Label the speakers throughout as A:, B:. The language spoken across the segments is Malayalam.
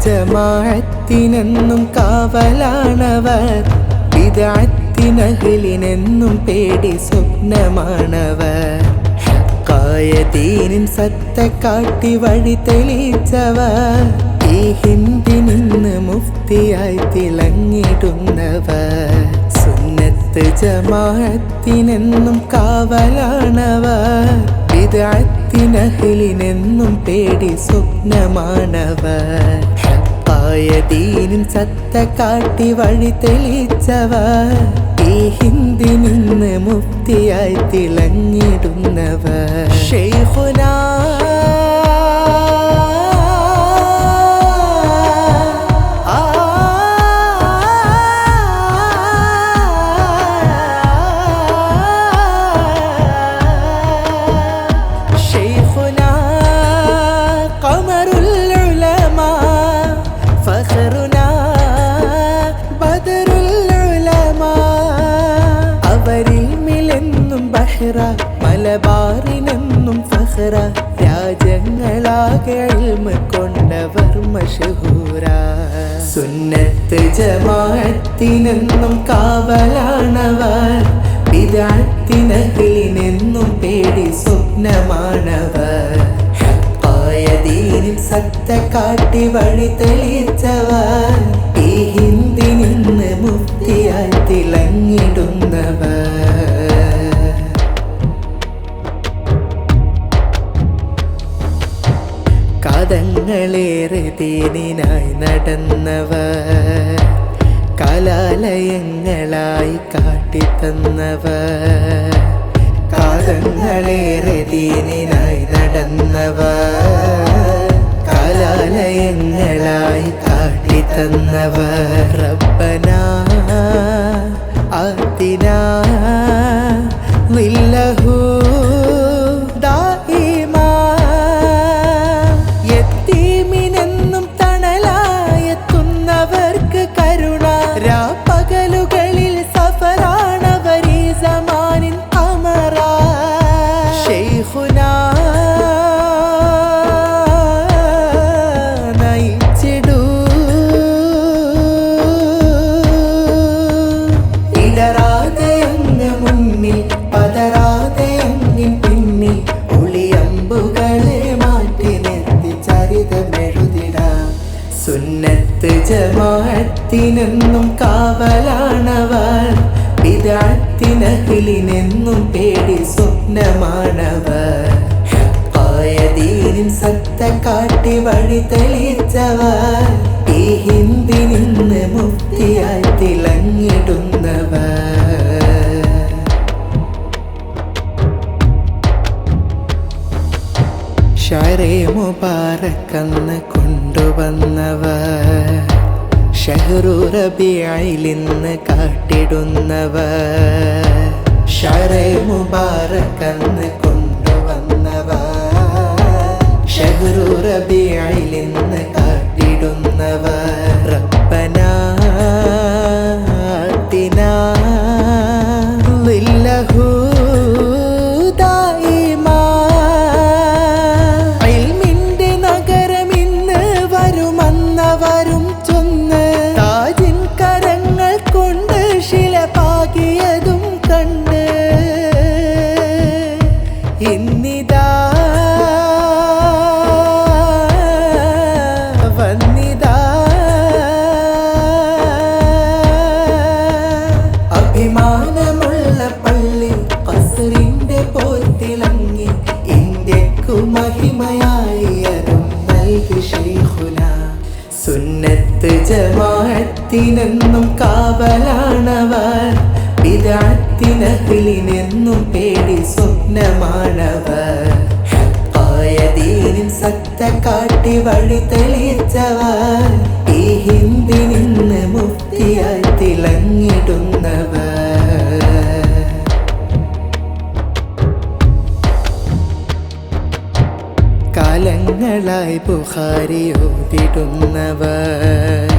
A: ജമാഅത്തിനെന്നും കാവലാണവർ, ബിദ്അത്തിനഹ്ലിനെന്നും പേടി സ്വപ്നമാണവർ. ഹക്കായ ദീനിൻ സത്ത കാട്ടി വഴി തെളിയിച്ചവർ, ഈ ഹിന്ദിനിന്ന് മുഫ്തിയായി തിളങ്ങിടുന്നവർ. സുന്നത്ത് ജമാഅത്തിനെന്നും കാവലാണവർ, ബിദ്അത്തിനഹ്ലിനെന്നും പേടി സ്വപ്നമാണവർ. ഹക്കായ ദീനിൻ സത്ത കാട്ടി വഴി തെളിയിച്ചവർ, ഈ ഹിന്ദിനിന്ന് മുഫ്തിയായി തിളങ്ങിടുന്നവർ. ശൈഖുനാ മലബാറിനെന്നും ഫഖ്റ, രാജ്യങ്ങളാകെ ഇൽമ കൊണ്ടവർ മശഹൂര. സുന്നത്ത് ജമാഅത്തിനെന്നും കാവലാണവർ, ബിദ്അത്തിനഹ്ലിനെന്നും പേടി സ്വപ്നമാണവർ. ഹക്കായ ദീനിൻ സത്ത കാട്ടി വഴി തെളിയിച്ചവർ, ഈ ഹിന്ദിനിന്ന് മുഫ്തിയായി തിളങ്ങിടുന്നവർ. കാതങ്ങളേറെ ദീനിനായി നടന്നവർ, കലാലയങ്ങളായി കാട്ടിത്തന്നവർ. കാതങ്ങളേറെ ദീനിനായി നടന്നവർ, കലാലയങ്ങളായി കാട്ടിത്തന്നവർ. റബ്ബനാ ആതിനാ ളില്ലഹു ദായിമാ, യതീമിനെന്നും തണലായെത്തുന്നവർക്ക് കരുണ. രാപ്പകലുകളിൽ സഫറാണവരീ സമാനിൻ അമറ. ശൈഖുനാ നയിച്ചിടൂ ഇടറാതെ അങ്ങ് മുന്നിൽ, പതറാതെ അങ്ങിൻ പിന്നിൽ, ഒളിയമ്പുകളെ മാറ്റി നിർത്തി ചരിതമെഴുതിടാം. സുന്നത്ത് ജമാഅത്തിനെന്നും കാവലാണവർ, ബിദ്അത്തിനഹ്ലിനെന്നും പേടി സ്വപ്നമാണവർ. ഹക്കായ ദീനിൻ സത്ത കാട്ടി വഴി തെളിയിച്ചവർ, ഈ ഹിന്ദിനിന്ന് മുഫ്തിയായി തിളങ്ങിടുന്നവർ. ഷഅറെ മുബാറക്കന്ന് കൊണ്ടുവന്നവർ, ഷഹ്റു റബീഇലിന്ന് കാട്ടിടുന്നവർ. ഷഅറെ മുബാറക്കന്ന് കൊണ്ടുവന്നവർ, ഷഹ്റു റബീഇലിന്ന് കാട്ടിടുന്നവർ. റബ്ബനാ ആതിനാ ളില്ലഹു ദായിമാ, ഇൽമിന്റെ നഗരമിന്ന് വരുമന്നവരും ചൊന്ന്, താജിൻ കരങ്ങൾ കൊണ്ട് ശില പാകിയതും കണ്ട്, ഇന്നിതാ വന്നിതാ അഭിമാനമുള്ള പള്ളി, ഖസ്റിന്റെ പോൽ തിളങ്ങി, ഇന്ത്യക്കു മഹിമയായി അരും നൽകി ശൈഖുനാ. സുന്നത്ത് ജമാഅത്തിനെന്നും കാവലാണവർ, ബിദ്അത്തിനഹ്ലിനെന്നും പേടി സ്വപ്നമാണവർ. ഹക്കായ ദീനിൻ സത്ത കാട്ടി വഴി തെളിയിച്ചവർ, ഈ ഹിന്ദിനിന്ന് മുഫ്തിയായി തിളങ്ങിടുന്നവർ. കാലങ്ങളായി ബുഖാരി ഓതിടുന്നവർ,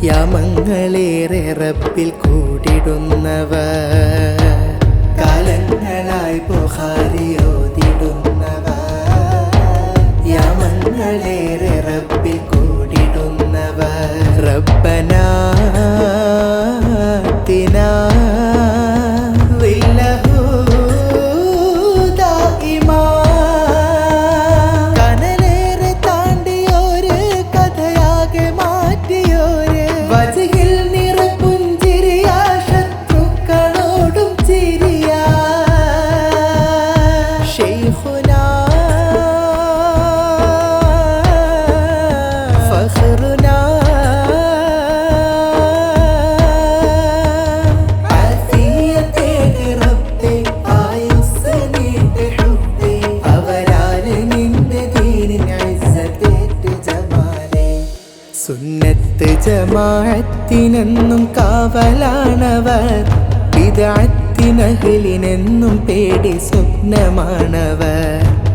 A: യാമങ്ങളേറെ റബ്ബിൽ കൂടിടുന്നവർ. കാലങ്ങളായി ബുഖാരി ഓതിടുന്നവർ, യാമങ്ങളേറെ റബ്ബിൽ കൂടിടുന്നവർ. ജമാഅത്തിനെന്നും കാവലാണവർ ബിദ്അത്തിനഹ്ലിനെന്നും പേടി സ്വപ്നമാണവർ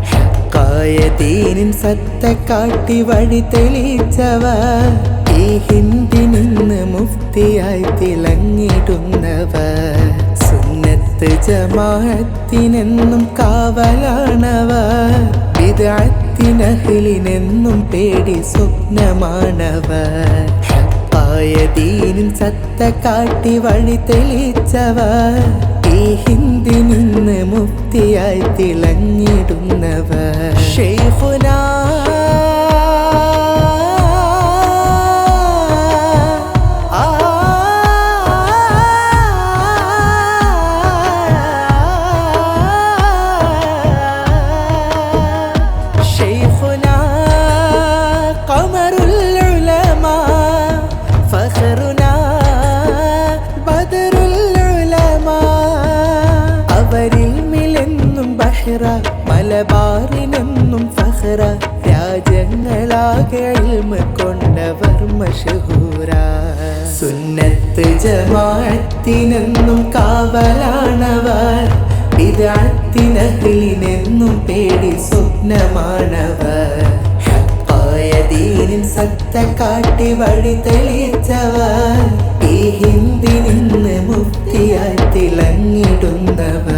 A: ഹക്കായ ദീനിൻ സത്ത കാട്ടി വഴി തെളിയിച്ചവർ ഈ ഹിന്ദിനിന്ന് മുഫ്തിയായി തിളങ്ങിടുന്നവർ സുന്നത്ത് ജമാഅത്തിനെന്നും കാവലാണവർ ബിദ്അത്തിനഹ്ലിനെന്നും പേടി സ്വപ്നമാണവർ ഹക്കായ ദീനിൻ സത്ത കാട്ടി വഴി തെളിയിച്ചവർ ഈ ഹിന്ദിനിന്ന് മുഫ്തിയായി തിളങ്ങിടുന്നവർ ശൈഖുനാ മലബാറിനെന്നും ഫഖ്റ രാജ്യങ്ങളാകെ ഇൽമ് കൊണ്ടവർ മശഹൂര സുന്നത്ത് ജമാഅത്തിനെന്നും കാവലാണവർ ബിദ്അത്തിനഹ്ലിനെന്നും പേടി സ്വപ്നമാണവർ ഹക്കായ ദീനിൻ സത്ത കാട്ടി വഴി തെളിയിച്ചവർ ഈ ഹിന്ദിനിന്ന് മുഫ്തിയായി തിളങ്ങിടുന്നവർ